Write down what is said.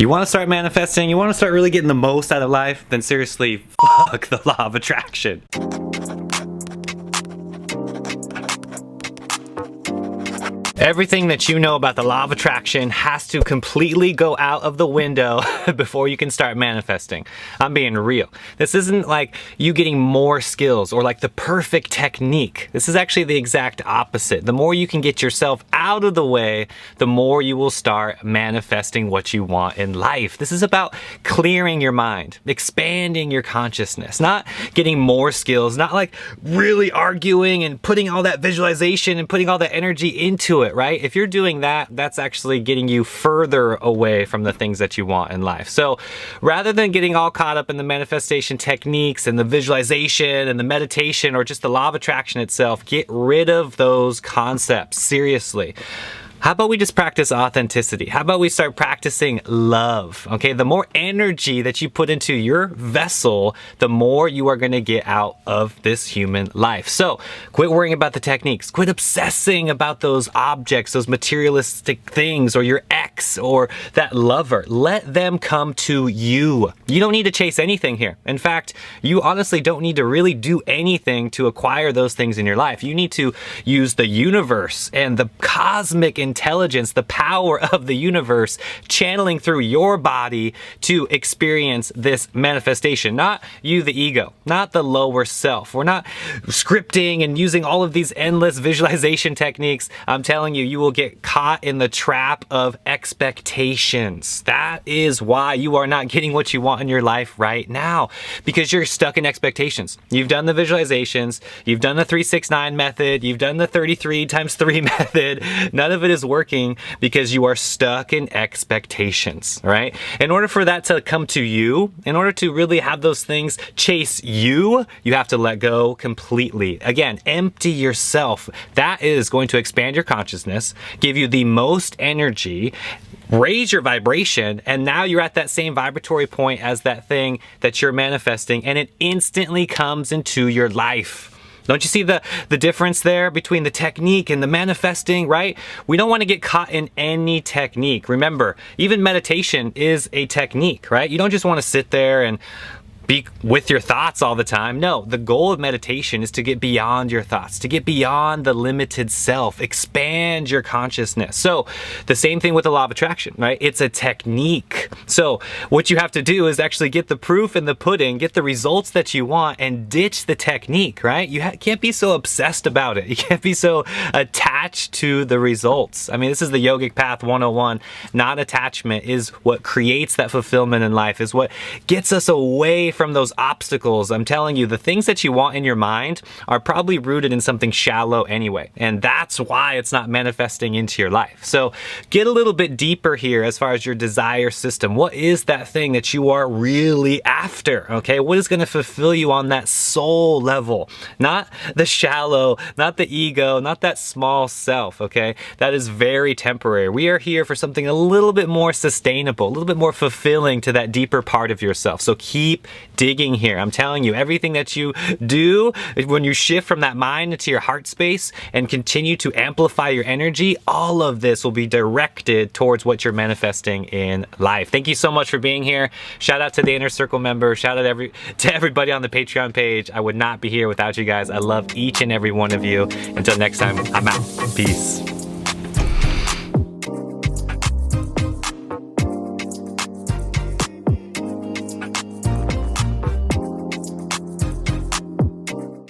You want to start manifesting? You want to start really getting the most out of life? Then seriously, fuck the law of attraction. Everything that you know about the law of attraction has to completely go out of the window before you can start manifesting. I'm being real. This isn't like you getting more skills or like the perfect technique. This is actually the exact opposite. The more you can get yourself out of the way, the more you will start manifesting what you want in life. This is about clearing your mind, expanding your consciousness, not getting more skills, not like really arguing and putting all that visualization and putting all that energy into it. Right? If you're doing that, that's actually getting you further away from the things that you want in life. So rather than getting all caught up in the manifestation techniques and the visualization and the meditation or just the law of attraction itself, get rid of those concepts. Seriously. How about we just practice authenticity? How about we start practicing love? Okay, the more energy that you put into your vessel, the more you are going to get out of this human life. So quit worrying about the techniques. Quit obsessing about those objects, those materialistic things, or your ex or that lover. Let them come to you. You don't need to chase anything here. In fact, you honestly don't need to really do anything to acquire those things in your life. You need to use the universe and the cosmic intelligence, the power of the universe channeling through your body to experience this manifestation. Not you, the ego, not the lower self. We're not scripting and using all of these endless visualization techniques. I'm telling you, you will get caught in the trap of expectations. That is why you are not getting what you want in your life right now, because you're stuck in expectations. You've done the visualizations, you've done the 3-6-9 method, you've done the 33 times 3 method. None of it is working because you are stuck in expectations, right? In order for that to come to you, in order to really have those things chase you, you have to let go completely. Again, empty yourself. That is going to expand your consciousness, give you the most energy, raise your vibration, and now you're at that same vibratory point as that thing that you're manifesting, and it instantly comes into your life. Don't you see the difference there between the technique and the manifesting, right? We don't want to get caught in any technique. Remember, even meditation is a technique, right? You don't just want to sit there and be with your thoughts all the time. No, the goal of meditation is to get beyond your thoughts, to get beyond the limited self, expand your consciousness. So the same thing with the law of attraction, right? It's a technique. So what you have to do is actually get the proof in the pudding, get the results that you want, and ditch the technique, right? You can't be so obsessed about it. You can't be so attached to the results. I mean, this is the Yogic Path 101. Non-attachment is what creates that fulfillment in life, is what gets us away from those obstacles. I'm telling you, the things that you want in your mind are probably rooted in something shallow anyway. And that's why it's not manifesting into your life. So get a little bit deeper here as far as your desire system. What is that thing that you are really after? Okay, what is going to fulfill you on that soul level? Not the shallow, not the ego, not that small self, okay? That is very temporary. We are here for something a little bit more sustainable, a little bit more fulfilling to that deeper part of yourself. So keep digging here. I'm telling you, everything that you do, when you shift from that mind into your heart space and continue to amplify your energy, all of this will be directed towards what you're manifesting in life. Thank you so much for being here. Shout out to the Inner Circle members. Shout out to everybody on the Patreon page. I would not be here without you guys. I love each and every one of you. Until next time, I'm out. Peace.